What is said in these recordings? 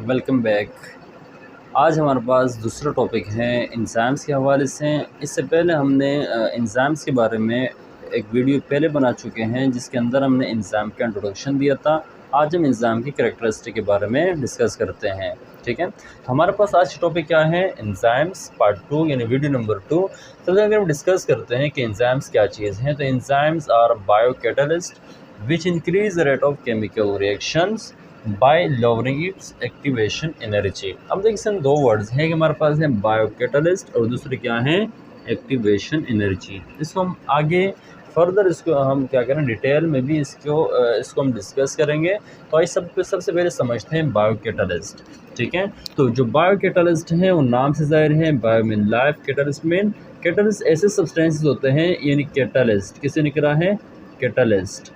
Welcome back. आज हमारे पास दूसरा टॉपिक है एंजाइम्स के हवाले से। इससे पहले हमने एंजाइम्स के बारे में एक वीडियो पहले बना चुके हैं जिसके अंदर हमने एंजाइम का इंट्रोडक्शन दिया था। आज हम एंजाइम की कैरेक्टरिस्टिक के बारे में डिस्कस करते हैं। ठीक है, तो हमारे पास आज टॉपिक क्या है, एंजाइम्स पार्ट 2 यानी वीडियो नंबर 2। सबसे अगर हम डिस्कस करते हैं कि एंजाइम्स क्या चीज़ हैं, तो enzymes are bio catalyst which increase the rate of chemical reactions by lowering its activation energy. अब देखिए इसमें दो वर्ड्स हैं कि हमारे पास है बायो कैटलिस्ट और दूसरे क्या है, एक्टिवेशन एनर्जी। इसको हम आगे फर्दर इसको हम क्या करें, डिटेल में भी इसको हम डिस्कस करेंगे। तो आइए सबसे पहले समझते हैं बायो कैटलिस्ट। ठीक है, तो जो बायो कैटलिस्ट हैं वो नाम से ज़ाहिर है, bio mean life, catalyst mean catalyst ऐसे सब्सटेंसेस होते हैं, यानी कैटलिस्ट किससे निकला है, कैटलिस्ट।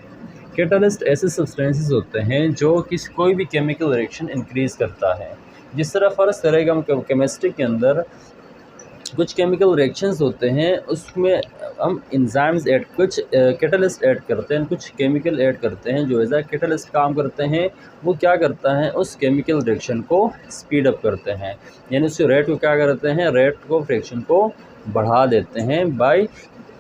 कैटलिस्ट ऐसे सब्सटेंसेस होते हैं जो कोई भी केमिकल रिएक्शन इंक्रीज़ करता है। जिस तरह फ़र्ज़ करेगा हम केमिस्ट्री के अंदर कुछ केमिकल रिएक्शंस होते हैं, उसमें हम एंजाइम्स ऐड, कुछ कैटलिस्ट ऐड करते हैं, कुछ केमिकल ऐड करते हैं जो एज आ कैटलिस्ट काम करते हैं। वो क्या करता है, उस केमिकल रिएक्शन को स्पीड अप करते हैं, यानी उसके रेट को क्या करते हैं, रेट को फ्रिक्शन को बढ़ा देते हैं bye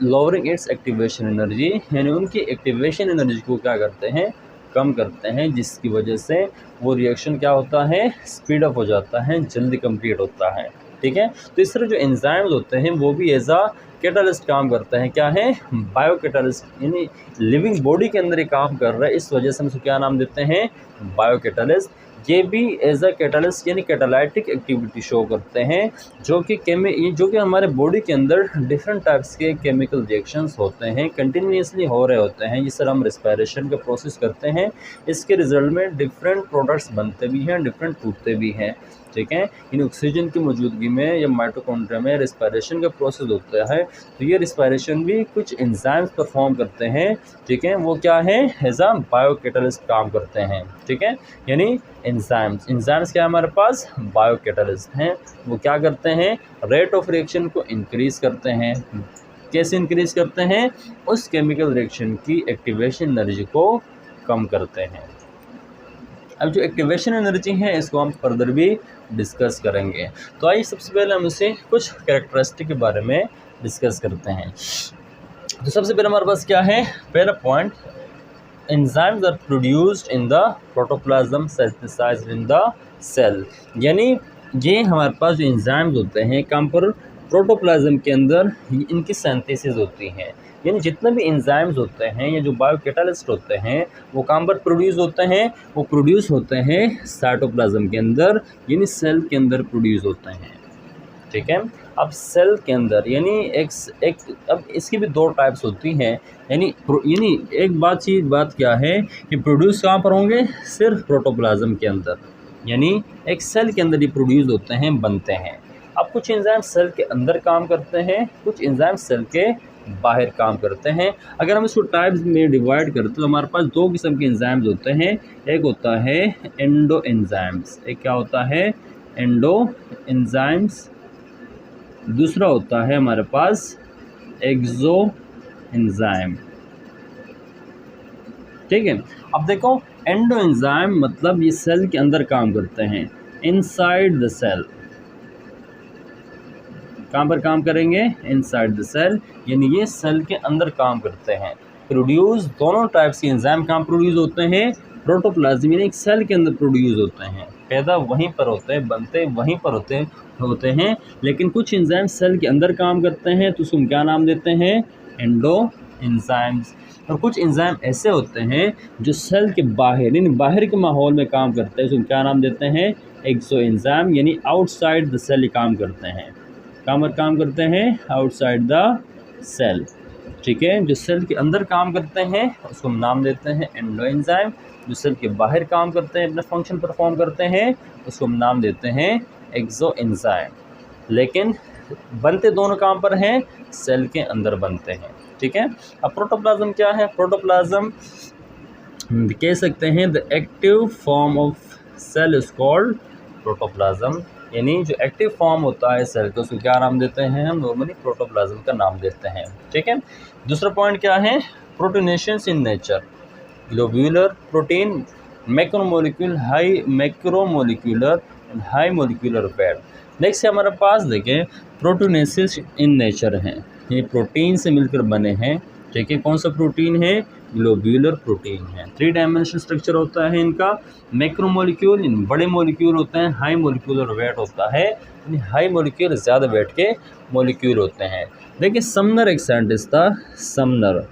lowering its activation energy, यानी उनकी एक्टिवेशन एनर्जी को क्या करते हैं, कम करते हैं, जिसकी वजह से वो रिएक्शन क्या होता है, स्पीड अप हो जाता है, जल्दी कंप्लीट होता है। ठीक है, तो इस तरह जो एंजाइम्स होते हैं वो भी एज आ कैटलिस्ट काम करते हैं। क्या है, बायो कैटलिस्ट, यानी लिविंग बॉडी के अंदर ये काम कर रहा है, इस वजह से हम इसको क्या नाम देते हैं, बायो कैटलिस्ट। ये भी एज अ कैटलिस्ट यानी कैटालाइटिक एक्टिविटी शो करते हैं, जो कि हमारे बॉडी के अंदर डिफरेंट टाइप्स के केमिकल रिएक्शंस होते हैं, कंटिन्यूसली हो रहे होते हैं। जिस तरह हम रेस्पिरेशन का प्रोसेस करते हैं, इसके रिजल्ट में डिफरेंट प्रोडक्ट्स बनते भी हैं, डिफरेंट टूटते भी हैं। ठीक है, इन ऑक्सीजन की मौजूदगी में या माइटोकॉन्ड्रिया में रेस्पिरेशन का प्रोसेस होता है, तो ये रेस्पिरेशन भी कुछ एंजाइम्स परफॉर्म करते हैं। ठीक है, वो क्या है, एज अ बायो कैटलिस्ट काम करते हैं। ठीक है, यानी एंजाइम्स क्या है हमारे पास, बायो कैटलिस्ट हैं। वो क्या करते हैं, रेट ऑफ रिएक्शन को इंक्रीज़ करते हैं। कैसे इंक्रीज़ करते हैं, उस केमिकल रिएक्शन की एक्टिवेशन एनर्जी को कम करते हैं। अब जो एक्टिवेशन एनर्जी है इसको हम फर्दर भी डिस्कस करेंगे। तो आइए सबसे पहले हम इसे कुछ कैरेक्टरिस्टिक के बारे में डिस्कस करते हैं। तो सबसे पहले हमारे पास क्या है, पहला point, enzymes are produced in the protoplasm synthesised in the cell, यानी ये हमारे पास जो एंजाइम्स होते हैं काम पर प्रोटोप्लाज्म के अंदर इनकी सिंथेसिस होती हैं। यानी जितने भी एंजाइम्स होते हैं या जो बायो कैटलिस्ट होते हैं वो काम पर प्रोड्यूस होते हैं, वो प्रोड्यूस होते हैं साइटोप्लाज्म के अंदर, यानी सेल के अंदर प्रोड्यूस होते हैं। ठीक है, अब सेल के अंदर यानी अब इसकी भी दो टाइप्स होती हैं, यानी एक बात क्या है कि प्रोड्यूस कहाँ पर होंगे, सिर्फ प्रोटोप्लाज्म के अंदर, यानी एक सेल के अंदर ही प्रोड्यूस होते हैं, बनते हैं। अब कुछ एंजाइम सेल के अंदर काम करते हैं, कुछ एंजाइम सेल के बाहर काम करते हैं। अगर हम इसको टाइप्स में डिवाइड करते तो हमारे पास दो किस्म के एंजाइम्स होते हैं। एक होता है एंडो एंजाइम्स, एक क्या होता है, एंडो एंजाइम्स। दूसरा होता है हमारे पास एक्सो एंजाइम। ठीक है, अब देखो एंडो एंजाइम मतलब ये सेल के अंदर काम करते हैं, इनसाइड द सेल। कहाँ पर काम करेंगे, इनसाइड द सेल, यानी ये सेल के अंदर काम करते हैं। प्रोड्यूस दोनों टाइप्स के एंजाइम कहाँ प्रोड्यूस होते हैं, प्रोटोप्लाज्म यानी एक सेल के अंदर प्रोड्यूस होते हैं, पैदा वहीं पर होते हैं, बनते वहीं पर होते हैं। लेकिन कुछ एंजाइम सेल के अंदर काम करते हैं तो उसको क्या नाम देते हैं, एंडो एंजाइम्स। और कुछ एंजाइम ऐसे होते हैं जो सेल के बाहर यानी बाहर के माहौल में काम करते हैं, उसको क्या नाम देते हैं, एक्सो एंजाइम, यानी आउटसाइड द सेल काम करते हैं। काम करते हैं आउटसाइड द सेल। ठीक है, जो सेल के अंदर काम करते हैं उसको हम नाम देते हैं एंडो एंजाइम, जो सेल के बाहर काम करते हैं, अपना फंक्शन परफॉर्म करते हैं, उसको हम नाम देते हैं एक्सो एंजाइम। लेकिन बनते दोनों काम पर हैं, सेल के अंदर बनते हैं। ठीक है, अब प्रोटोप्लाज्म क्या है, प्रोटोप्लाज्म कह सकते हैं the active form of cell is called protoplasm, यानी जो एक्टिव फॉर्म होता है सेल का उसको क्या नाम देते हैं, हम नॉर्मली प्रोटोप्लाज्म का नाम देते हैं। ठीक है, दूसरा पॉइंट क्या है, proteinaceous in nature, globular protein macromolecular and high molecular weight. Next हमारे पास देखें प्रोटीनेसिस इन नेचर हैं, ये प्रोटीन से मिलकर बने हैं। ठीक है, कौन सा प्रोटीन है? ग्लोब्यूलर प्रोटीन है। 3 डायमेंशनल स्ट्रक्चर होता है इनका। मैक्रोमोलिक्यूल इन बड़े मोलिक्यूल होते हैं, हाई मोलिकुलर वेट होता है, यानी हाई मोलिक्यूल ज़्यादा वेट के मोलिक्यूल होते हैं। देखिए समनर एक साइंटिस्ट था, समनर,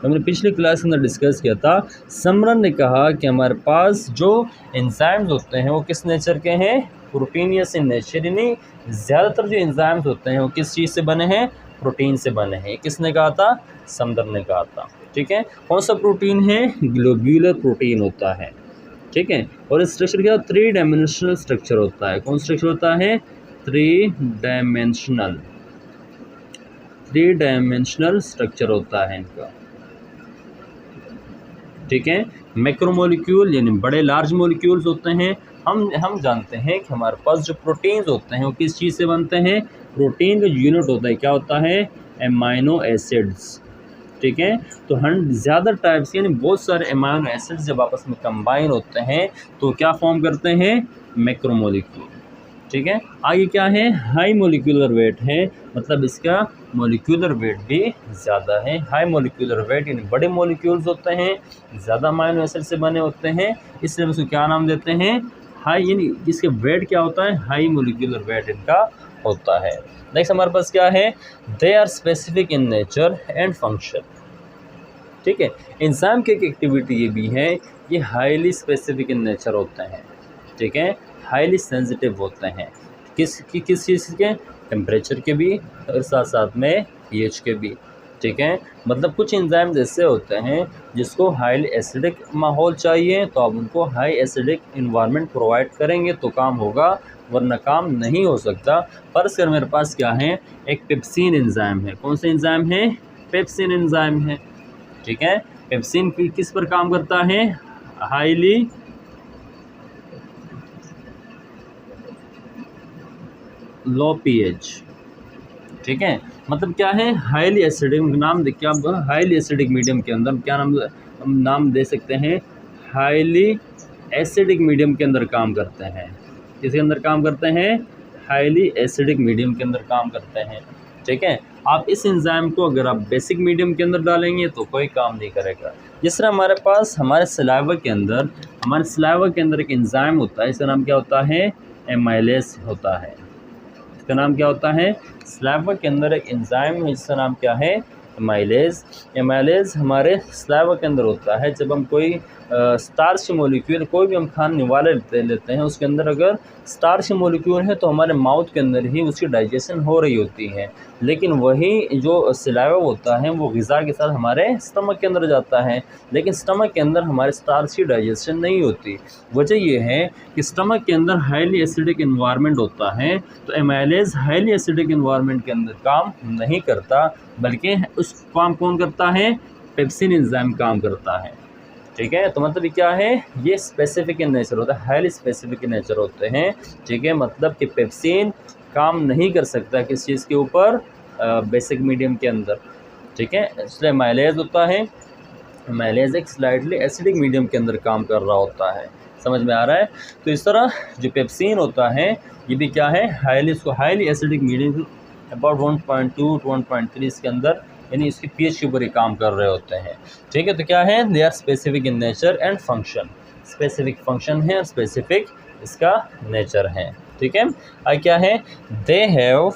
हमने पिछली क्लास के अंदर डिस्कस किया था। समनर ने कहा कि हमारे पास जो एंजाइम्स होते हैं वो किस नेचर के हैं? प्रोटीनियस इन नेचर, यानी ज़्यादातर जो एंजाइम्स होते हैं वो किस चीज़ से बने हैं? प्रोटीन से बने हैं। किसने कहा था? समनर ने कहा था। ठीक है, कौन सा प्रोटीन है? ग्लोब्यूलर प्रोटीन होता है। ठीक है, और इस स्ट्रक्चर क्या 3 डायमेंशनल स्ट्रक्चर होता है। कौन स्ट्रक्चर होता है? 3 डायमेंशनल स्ट्रक्चर होता है इनका। ठीक है, मैक्रोमोलिक्यूल यानी बड़े लार्ज मोलिक्यूल्स होते हैं। हम जानते हैं कि हमारे पास जो प्रोटीन्स होते हैं वो किस चीज़ से बनते हैं? प्रोटीन का यूनिट होता है, क्या होता है? Amino acids. ठीक है, तो हम ज़्यादा टाइप्स यानी बहुत सारे एमाइनो एसिड्स जब आपस में कंबाइन होते हैं तो क्या फॉर्म करते हैं? मैक्रोमोलिक्यूल। ठीक है, आगे क्या है? हाई मोलिकुलर वेट है, मतलब इसका मोलिकुलर वेट भी ज़्यादा है। हाई मोलिकुलर वेट यानी बड़े मोलिक्यूल्स होते हैं, ज़्यादा अमीनो एसिड से बने होते हैं, इसलिए हम इसको क्या नाम देते हैं? हाई, यानी इसके वेट क्या होता है? हाई मोलिकुलर वेट इनका होता है। नेक्स्ट हमारे पास क्या है? They are specific in nature and function. ठीक है, एंजाइम की एक एक्टिविटी ये भी है, ये हाईली स्पेसिफिक इन नेचर होते हैं। ठीक है, हाईली सेंसिटिव होते हैं किस चीज़ के? टेम्परेचर के भी और साथ साथ में pH के भी। ठीक है, मतलब कुछ एंजाइम्स ऐसे होते हैं जिसको हाईली एसिडिक माहौल चाहिए, तो आप उनको हाई एसिडिक इन्वायरमेंट प्रोवाइड करेंगे तो काम होगा, वरना काम नहीं हो सकता। फर्स्ट कर मेरे पास क्या है? एक पेप्सिन एंजाइम है। कौन सा एंजाइम है? पेप्सिन एंजाइम है। ठीक है, पेप्सिन किस पर काम करता है? हाईली लो pH। ठीक है, मतलब क्या है? हाईली एसिडिक, नाम देखिए आप, हाईली एसिडिक मीडियम के अंदर क्या नाम दे सकते हैं? हाईली एसिडिक मीडियम के अंदर काम करते हैं। किसके अंदर काम करते हैं? हाईली एसिडिक मीडियम के अंदर काम करते हैं। ठीक है, आप इस एंजाइम को अगर आप बेसिक मीडियम के अंदर डालेंगे तो कोई काम नहीं करेगा। जिस तरह हमारे पास हमारे सलाइवा के अंदर एक एंजाइम होता है, इसका नाम क्या होता है? एमाइलेज होता है। इसका नाम क्या होता है? सलाइवा के अंदर एक एंजाइम है जिसका नाम क्या है? एमाइलेज। एमाइलेज हमारे सलाइवा के अंदर होता है। जब हम कोई स्टार्च मॉलिक्यूल, कोई भी हम खाने वाले लेते हैं, उसके अंदर अगर स्टार्च मॉलिक्यूल है तो हमारे माउथ के अंदर ही उसकी डाइजेशन हो रही होती है, लेकिन वही जो सलाइवा होता है वो ग़िज़ा के साथ हमारे स्टमक के अंदर जाता है, लेकिन स्टमक के अंदर हमारे स्टार्च की डाइजेशन नहीं होती। वजह यह है कि स्टमक के अंदर हाईली एसिडिक इन्वायरमेंट होता है, तो एमाइलेज हाईली एसिडिक इन्वायरमेंट के अंदर काम नहीं करता, बल्कि उस काम कौन करता है? पेप्सिन एंजाइम काम करता है। ठीक है, तो मतलब क्या है? ये स्पेसिफिक इन नेचर होता है, हाईली स्पेसिफिक इन नेचर होते हैं। ठीक है, मतलब कि पेप्सिन काम नहीं कर सकता किस चीज़ के ऊपर? बेसिक मीडियम के अंदर। ठीक है, इसलिए एमाइलेज होता है, एमाइलेज एक स्लाइटली एसिडिक मीडियम के अंदर काम कर रहा होता है। समझ में आ रहा है? तो इस तरह जो पेप्सिन होता है ये भी क्या है? Highly acidic medium about 1.2 to 1.3 इसके अंदर, यानी इसकी pH के ऊपर ही काम कर रहे होते हैं। ठीक है, तो क्या है? They are specific in nature and function. Specific function है और स्पेसिफिक इसका नेचर है। ठीक है, अब क्या है? They have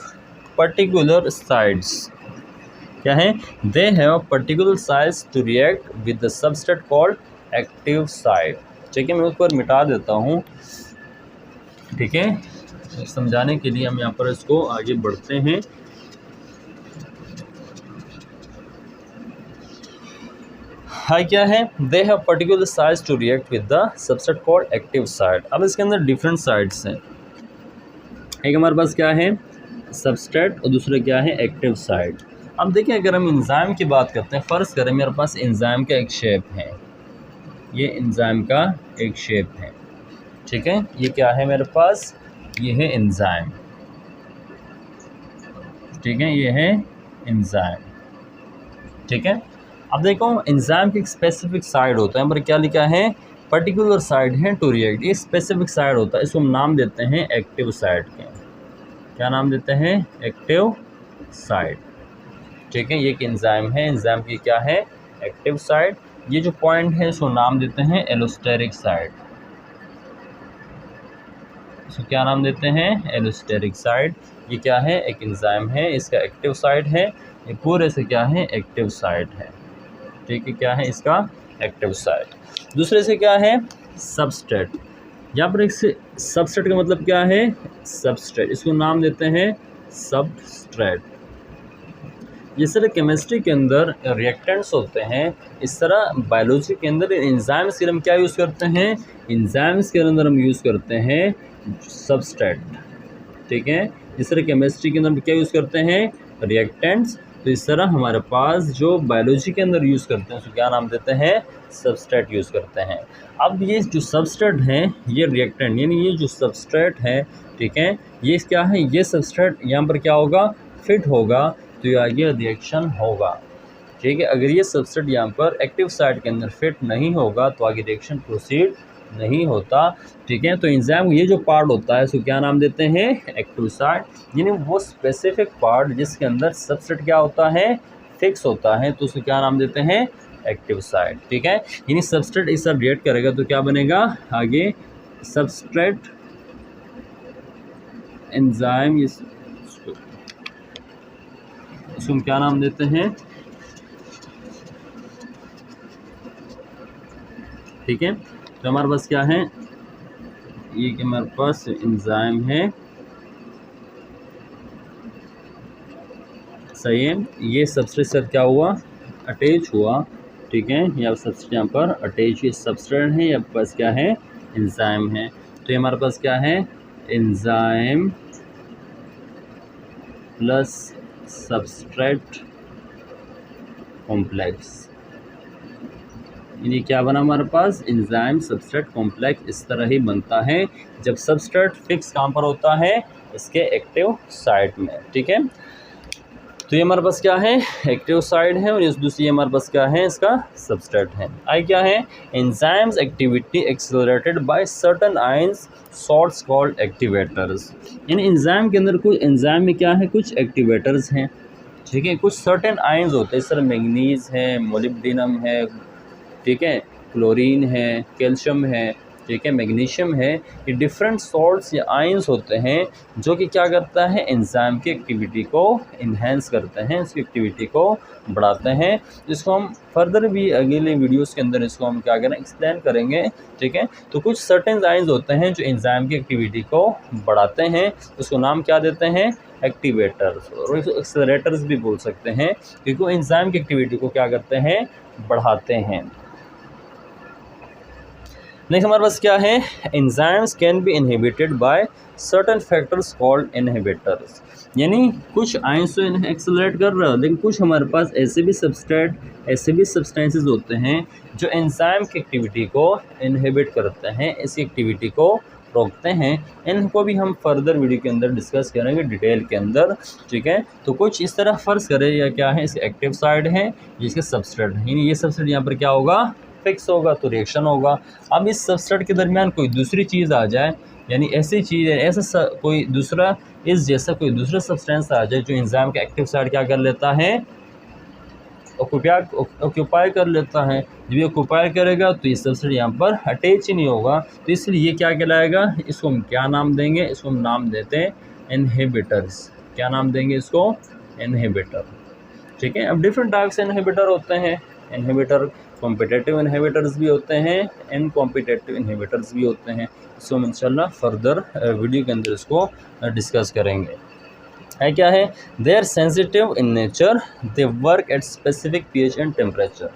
particular sides. क्या है? They have particular sides to react with the substrate called active side. ठीक है, मैं उस पर मिटा देता हूँ। ठीक है, समझाने के लिए हम यहाँ पर इसको आगे बढ़ते हैं। हाई क्या है? They have particular sides to react with the substrate called active side. अब इसके अंदर डिफरेंट साइड्स हैं। एक हमारे पास क्या है? सबस्ट्रेट, और दूसरा क्या है? Active side. अब देखिए, अगर हम एंजाइम की बात करते हैं, फ़र्ज करें मेरे पास एंजाइम का एक शेप है, ये एंजाइम का एक शेप है। ठीक है, ये क्या है मेरे पास? ये है एंजाइम। ठीक है, ये है एंजाइम। ठीक है, अब देखो एंजाइम की एक स्पेसिफिक साइड होता है, पर क्या लिखा है? पर्टिकुलर साइट है टू रिएक्ट, ये स्पेसिफिक साइट होता है, इसको हम नाम देते हैं एक्टिव साइट के। क्या नाम देते हैं? Active site. ठीक है, ये एक एंजाइम है, एंजाइम की क्या है? Active site. ये जो पॉइंट है इसको नाम देते हैं एलोस्टेरिक साइट। इसको क्या नाम देते हैं? Allosteric site. ये क्या है? एक एंजाइम है, इसका एक्टिव साइट है, ये पूरे से क्या है? एक्टिव साइट है। ठीक है, क्या है इसका? Active site. दूसरे से क्या है? सबस्ट्रेट। यहाँ पर एक से सबस्ट्रेट का मतलब क्या है? सबस्ट्रेट, इसको नाम देते हैं सबस्ट्रेट। जिस तरह केमिस्ट्री के अंदर रिएक्टेंट्स होते हैं, इस तरह बायोलॉजी के अंदर एंजाइम्स के हम क्या यूज़ करते हैं? एंजाइम्स के अंदर हम यूज़ करते हैं सबस्ट्रेट। ठीक है, जिस तरह केमिस्ट्री के अंदर हम क्या यूज़ करते हैं? रिएक्टेंट्स, तो इस तरह हमारे पास जो बायोलॉजी के अंदर यूज़ करते हैं उसको क्या नाम देते हैं? सबस्ट्रेट यूज़ करते हैं। अब ये जो सबस्ट्रेट हैं, ये रिएक्टेंट यानी ये जो सबस्ट्रेट है, ठीक है, ये क्या है? ये सबस्ट्रेट यहाँ पर क्या होगा? फिट होगा, तो ये आगे रिएक्शन होगा। ठीक है, अगर ये सबस्ट्रेट यहाँ पर एक्टिव साइट के अंदर फिट नहीं होगा तो आगे रिएक्शन प्रोसीड नहीं होता। ठीक है, तो एंजाइम ये जो पार्ट होता है इसको क्या नाम देते हैं? एक्टिव साइट, यानी वो स्पेसिफिक पार्ट जिसके अंदर सबस्ट्रेट क्या होता है? फिक्स होता है, तो उसको क्या नाम देते हैं? Active site. ठीक है, यानी सबस्ट्रेट इस साथ रिएक्ट करेगा तो क्या बनेगा? आगे सबस्ट्रेट एंजाइम, इसको हम क्या नाम देते हैं? ठीक है, तो हमारे पास क्या है? ये कि हमारे पास एंजाइम है, सही है, ये सबस्ट्रेट से क्या हुआ? अटैच हुआ। ठीक है, या सबस्ट्रेट यहाँ पर अटैच, ये सबस्ट्रेट है, या पास क्या है? एंजाइम है। तो ये हमारे पास क्या है? एंजाइम प्लस सबस्ट्रेट कॉम्प्लेक्स, ये क्या बना हमारे पास? Enzyme substrate complex. इस तरह ही बनता है जब सबस्ट्रेट फिक्स कहाँ पर होता है? इसके एक्टिव साइट में। ठीक है, तो ये हमारे पास क्या है? एक्टिव साइट है, और इस दूसरी हमारे पास क्या है? इसका सबस्ट्रेट है। आई क्या है? Enzymes activity accelerated by certain ions sorts called activators, यानी एंजाइम के अंदर कुछ एंजाइम में क्या है? कुछ एक्टिवेटर्स हैं। ठीक है, कुछ सर्टेन आयंस होते हैं, इस तरह मैग्नीज है, मोलिब्डेनम है, ठीक है, क्लोरीन है, कैल्शियम है, ठीक है, मैग्नीशियम है, ये डिफरेंट सॉल्ट्स या आयंस होते हैं जो कि क्या करता है? एंजाइम की एक्टिविटी को इन्हेंस करते हैं, इसकी एक्टिविटी को बढ़ाते हैं, जिसको हम फर्दर भी अगले वीडियोस के अंदर इसको हम क्या करें? एक्सप्लेन करेंगे। ठीक है, तो कुछ सर्टेन आयंस होते हैं जो एंजाइम की एक्टिविटी को बढ़ाते हैं, उसको नाम क्या देते हैं? एक्टिवेटर्स, और इसको एक्सेलरेटर्स भी बोल सकते हैं, क्योंकि वो एंजाइम की एक्टिविटी को क्या करते हैं? बढ़ाते हैं। नेक्स्ट हमारे पास क्या है? Enzymes can be inhibited by certain factors called inhibitors, यानी कुछ आयंस तो एक्सेलरेट कर रहा है, लेकिन कुछ हमारे पास ऐसे भी सबस्ट्रेट, ऐसे भी सब्सटेंसेस होते हैं जो एंजाइम की एक्टिविटी को इनहिबिट करते हैं, इसकी एक्टिविटी को रोकते हैं। इनको भी हम फर्दर वीडियो के अंदर डिस्कस करेंगे डिटेल के अंदर। ठीक है, तो कुछ इस तरह फ़र्ज़ करें या क्या है? इसके एक्टिव साइड है, जिसके सबस्ट्रेट है, यानी ये सबस्ट्रेट यहाँ पर क्या होगा? फिक्स होगा, तो रिएक्शन होगा। अब इस सबस्ट्रेट के दरमियान कोई दूसरी चीज़ आ जाए, यानी ऐसी चीज़ है, ऐसा कोई दूसरा इस जैसा कोई दूसरा सब्सटेंस आ जाए जो एंजाइम का एक्टिव साइड क्या कर लेता है? ऑक्यूपाई कर लेता है। जब ये ऑक्यूपाई करेगा तो ये सबस्ट्रेट यहाँ पर अटैच ही नहीं होगा, तो इसलिए ये क्या कहलाएगा? इसको हम क्या नाम देंगे? इसको हम नाम देते हैं इनहिबिटर्स। क्या नाम देंगे इसको? इनहिबिटर। ठीक है, अब डिफरेंट टाइप से इनहिबिटर होते हैं। इनहिबिटर कॉम्पिटिटिव इनहिबिटर्स भी होते हैं, इनकॉम्पिटिटिव इनहिबिटर्स भी होते हैं। इसको हम इंशाल्लाह फर्दर वीडियो के अंदर इसको डिस्कस करेंगे। है क्या है? They are sensitive in nature, they work at specific pH and temperature.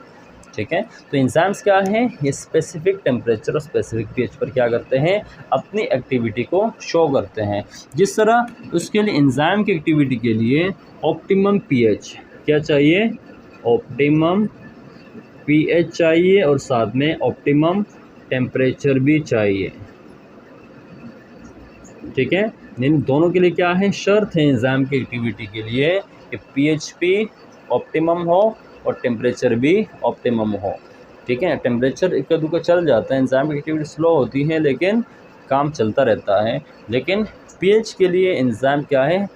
ठीक है, तो एंजाइम्स क्या है? ये स्पेसिफिक टेम्परेचर और स्पेसिफिक पीएच पर क्या करते हैं? अपनी एक्टिविटी को शो करते हैं। जिस तरह उसके लिए एंजाइम की एक्टिविटी के लिए ऑप्टिमम पीएच क्या चाहिए? ऑप्टिमम पीएच चाहिए, और साथ में ऑप्टिमम टेम्परेचर भी चाहिए। ठीक है, इन दोनों के लिए क्या है? शर्त है एंजाइम की एक्टिविटी के लिए कि पीएच भी ऑप्टिमम हो और टेम्परेचर भी ऑप्टिमम हो। ठीक है। टेम्परेचर इक्का दुक्का चल जाता है, एंजाइम की एक्टिविटी स्लो होती है लेकिन काम चलता रहता है। लेकिन पीएच के लिए एंजाइम क्या है,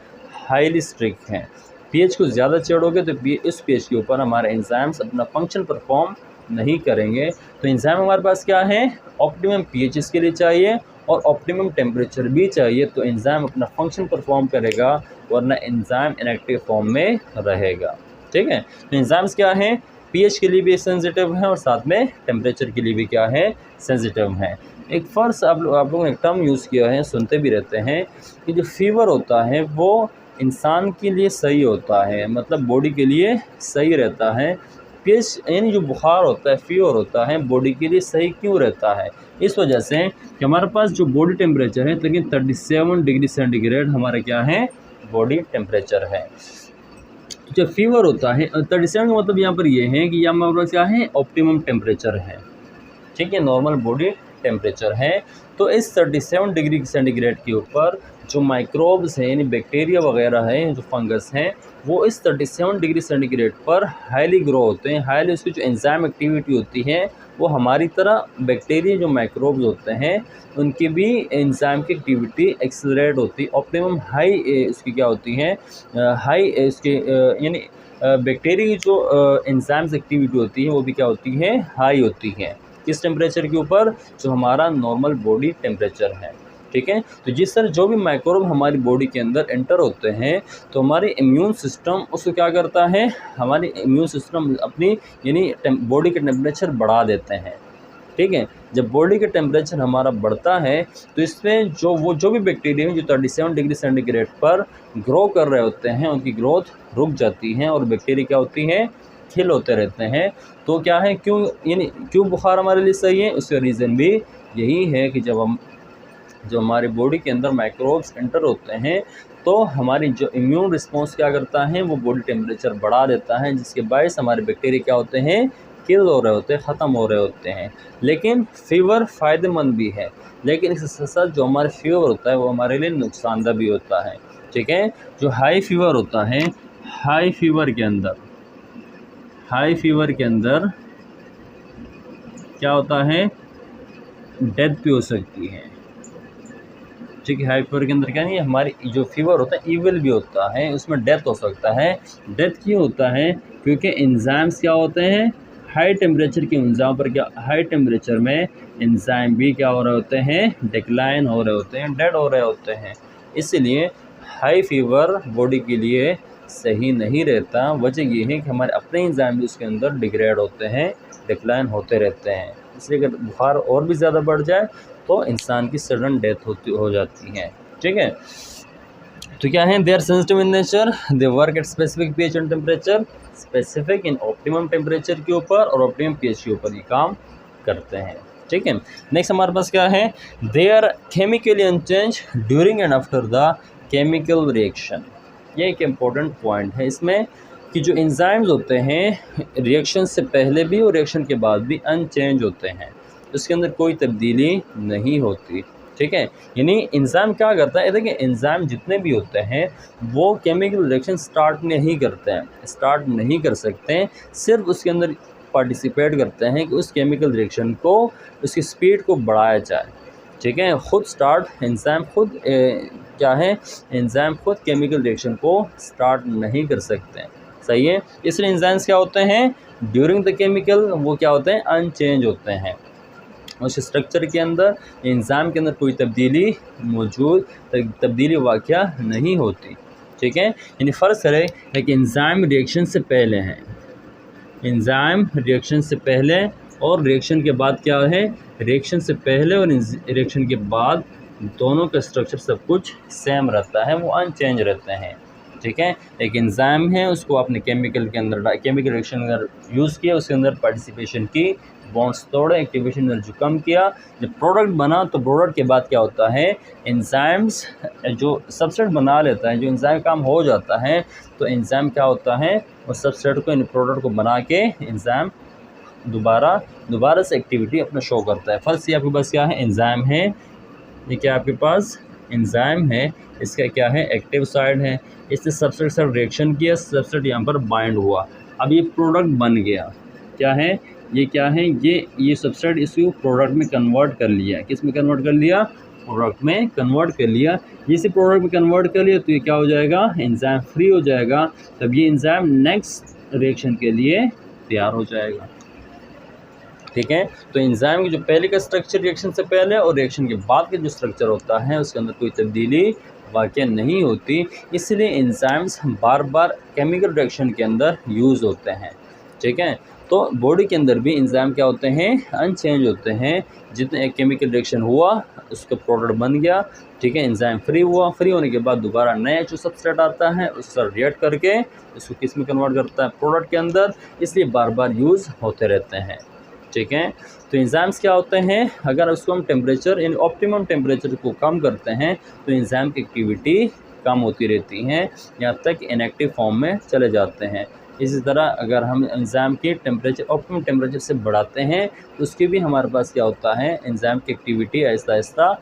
हाईली स्ट्रिक्ट है। पीएच को ज़्यादा चढ़ोगे तो इस पीएच के ऊपर हमारे एंजाइम्स अपना फंक्शन परफॉर्म नहीं करेंगे। तो एंजाइम हमारे पास क्या है, ऑप्टिमम पीएच इसके लिए चाहिए और ऑप्टिमम टेम्परेचर भी चाहिए, तो एंजाइम अपना फंक्शन परफॉर्म करेगा, वरना एंजाइम इनएक्टिव फॉर्म में रहेगा। ठीक है। तो एंजाइम्स क्या हैं, पीएच के लिए भी सेंसिटिव हैं और साथ में टेम्परेचर के लिए भी क्या है, सेंसिटिव हैं। एक फ़र्स आप लोगों ने एक टर्म यूज़ किया है, सुनते भी रहते हैं कि जो फीवर होता है वो इंसान के लिए सही होता है, मतलब बॉडी के लिए सही रहता है। पीएच यानी जो बुखार होता है, फीवर होता है, बॉडी के लिए सही क्यों रहता है, इस वजह से कि हमारे पास जो बॉडी टेम्परेचर है तकरीबन 37 डिग्री सेंटीग्रेड हमारा क्या है, बॉडी टेम्परेचर है। जो फीवर होता है 37 का मतलब यहाँ पर ये है कि यहाँ हमारे पास क्या है, ऑप्टिमम टेम्परेचर है। ठीक है, नॉर्मल बॉडी टेम्परेचर है। तो इस 37 डिग्री सेंटीग्रेड के ऊपर जो माइक्रोब्स हैं यानी बैक्टीरिया वगैरह हैं, जो फंगस हैं, वो इस 37 डिग्री सेंटीग्रेड पर हाईली ग्रो होते हैं। हाईली उसकी जो एंजाइम एक्टिविटी होती है वो हमारी तरह बैक्टीरिया जो माइक्रोब्स होते हैं उनकी भी एंजाइम की एक्टिविटी एक्सेलरेट होती है। ऑप्टिमम हाई उसकी क्या होती है, हाई इसके यानी बैक्टीरिया की जो एंजाइम्स एक्टिविटी होती है वो भी क्या होती है, हाई होती है। किस टेम्परेचर के ऊपर, जो हमारा नॉर्मल बॉडी टेम्परेचर है। ठीक है। तो जिस तरह जो भी माइक्रोब हमारी बॉडी के अंदर एंटर होते हैं तो हमारे इम्यून सिस्टम उसको क्या करता है, हमारी इम्यून सिस्टम अपनी यानी बॉडी का टेम्परेचर बढ़ा देते हैं। ठीक है। जब बॉडी का टेम्परेचर हमारा बढ़ता है तो इसमें जो भी बैक्टीरिया हैं जो 37 डिग्री सेंटीग्रेड पर ग्रो कर रहे होते हैं उनकी ग्रोथ रुक जाती है और बैक्टीरिया क्या होती है, खिल होते रहते हैं। तो क्या है, क्यों यानी क्यों बुखार हमारे लिए सही है, उसका रीज़न भी यही है कि जो हमारी बॉडी के अंदर माइक्रोब्स एंटर होते हैं तो हमारी जो इम्यून रिस्पॉन्स क्या करता है, वो बॉडी टेम्परेचर बढ़ा देता है, जिसके बायस हमारे बैक्टीरिया क्या होते हैं, किल हो रहे होते हैं, ख़त्म हो रहे होते हैं। लेकिन फीवर फ़ायदेमंद भी है, लेकिन इसके साथ जो हमारे फीवर होता है वो हमारे लिए नुकसानदा भी होता है। ठीक है। जो हाई फीवर होता है, हाई फीवर के अंदर क्या होता है, डेथ भी हो सकती है। ठीक है। हाई फीवर के अंदर क्या नहीं, हमारी जो फीवर होता है ईविल भी होता है, उसमें डेथ हो सकता है। डेथ क्यों होता है, क्योंकि एंजाइम्स क्या होते हैं, हाई टेम्परेचर के एंजाइम पर क्या, हाई टेम्परेचर में एंजाइम भी क्या हो रहे होते हैं, डिक्लाइन हो रहे होते हैं, डेड हो रहे होते हैं। इसलिए हाई फीवर बॉडी के लिए सही नहीं रहता। वजह ये है कि हमारे अपने एंजाइम भी उसके अंदर डिग्रेड होते हैं, डिक्लाइन होते रहते हैं। इसलिए अगर बुखार और भी ज़्यादा बढ़ जाए तो इंसान की सडन डेथ हो जाती है। ठीक है। तो क्या है, they are sensitive in nature, they work at specific pH and temperature, specific in optimum temperature के ऊपर और ऑप्टिमम पीएच के ऊपर ये काम करते हैं। ठीक है। नेक्स्ट हमारे पास क्या है, they are chemically unchange during and after the chemical reaction. ये एक इम्पोर्टेंट पॉइंट है इसमें कि जो एंजाइम्स होते हैं रिएक्शन से पहले भी और रिएक्शन के बाद भी अनचेंज होते हैं, उसके अंदर कोई तब्दीली नहीं होती। ठीक है। यानी एंजाइम क्या करता है, देखिए एंजाइम जितने भी होते हैं वो केमिकल रिएक्शन स्टार्ट नहीं करते हैं, स्टार्ट नहीं कर सकते हैं, सिर्फ उसके अंदर पार्टिसिपेट करते हैं कि उस केमिकल रिएक्शन को, उसकी स्पीड को बढ़ाया जाए। ठीक है। खुद स्टार्ट एंजाइम खुद क्या है, एंजाइम खुद केमिकल रिएक्शन को स्टार्ट नहीं कर सकते हैं। सही है। इसलिए एंजाइम्स क्या होते हैं, ड्यूरिंग द केमिकल वो क्या होते हैं, अनचेंज होते हैं। उस स्ट्रक्चर के अंदर, एंजाइम के अंदर कोई तब्दीली वाक़या नहीं होती। ठीक है। यानी फ़र्ज़ करें कि एंजाइम रिएक्शन से पहले हैं, एंजाइम रिएक्शन से पहले और रिएक्शन के बाद क्या है, रिएक्शन से पहले और रिएक्शन के बाद दोनों का स्ट्रक्चर सब कुछ सेम रहता है, वो अनचेंज रहते हैं। ठीक है। एक एंजाइम है, उसको आपने केमिकल रिएक्शन के अंदर यूज़ किया, उसके अंदर पार्टिसिपेशन की, बॉन्ड्स तोड़े, एक्टिवेशन एनर्जी कम किया, जब प्रोडक्ट बना तो प्रोडक्ट के बाद क्या होता है, एंजाइम्स जो सबस्ट्रेट बना लेता है, जो एंजाइम काम हो जाता है, तो एंजाइम क्या होता है, वो सबस्ट्रेट को, इन प्रोडक्ट को बना के एंजाइम दोबारा से एक्टिविटी अपना शो करता है। फर्स्ट ये आपके पास क्या है, एंजाइम है, ये क्या आपके पास एंजाइम है, इसका क्या है, एक्टिव साइड है, इसने सबस्ट्रेट से रिएक्शन किया, सबस्ट्रेट यहाँ पर बाइंड हुआ, अब ये प्रोडक्ट बन गया, क्या है, ये क्या है, ये सब्सट्रेट इसको प्रोडक्ट में कन्वर्ट कर लिया। किस में कन्वर्ट कर लिया? प्रोडक्ट में कन्वर्ट कर लिया। इसी प्रोडक्ट में कन्वर्ट कर लिया तो ये क्या हो जाएगा? एंजाइम फ्री हो जाएगा। तब ये एंजाइम नेक्स्ट रिएक्शन के लिए तैयार हो जाएगा। ठीक है, तो एंजाइम की जो पहले का स्ट्रक्चर रिएक्शन से पहले और रिएक्शन के बाद का जो स्ट्रक्चर होता है उसके अंदर कोई तब्दीली वाक़या नहीं होती। इसलिए एंजाइम्स बार बार केमिकल रिएक्शन के अंदर यूज़ होते हैं। ठीक है, तो बॉडी के अंदर भी एंजाइम क्या होते हैं? अनचेंज होते हैं। जितने एक केमिकल रिएक्शन हुआ उसका प्रोडक्ट बन गया, ठीक है, एंजाइम फ्री हुआ, फ्री होने के बाद दोबारा नया जो सबस्ट्रेट आता है उससे रिएक्ट करके इसको किस में कन्वर्ट करता है? प्रोडक्ट के अंदर। इसलिए बार बार यूज़ होते रहते हैं। ठीक है, तो एंजाइम्स क्या होते हैं? अगर उसको हम टेम्परेचर इन ऑप्टिमम टेम्परेचर को कम करते हैं तो एंजाइम की एक्टिविटी कम होती रहती हैं, यहाँ तक इनएक्टिव फॉर्म में चले जाते हैं। इसी तरह अगर हम एंजाइम की टेम्परेचर ऑप्टिमम टेम्परेचर से बढ़ाते हैं तो उसके भी हमारे पास क्या होता है? एंजाइम की एक्टिविटी आहिस्ता आहिस्ता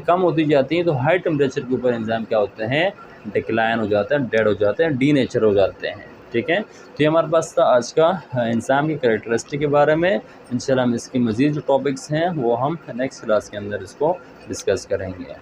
कम होती जाती है। तो हाई टेम्परेचर के ऊपर एंजाइम क्या होते हैं? डिक्लाइन हो जाते हैं, डेड हो जाते हैं, डीनेचर हो जाते हैं। ठीक है, तो ये हमारे पास था आज का एंजाइम की कैरेक्टरिस्टिक के बारे में। इंशाल्लाह हम इसकी मज़ीद जो टॉपिक्स हैं वो हम नेक्स्ट क्लास के अंदर इसको डिस्कस करेंगे।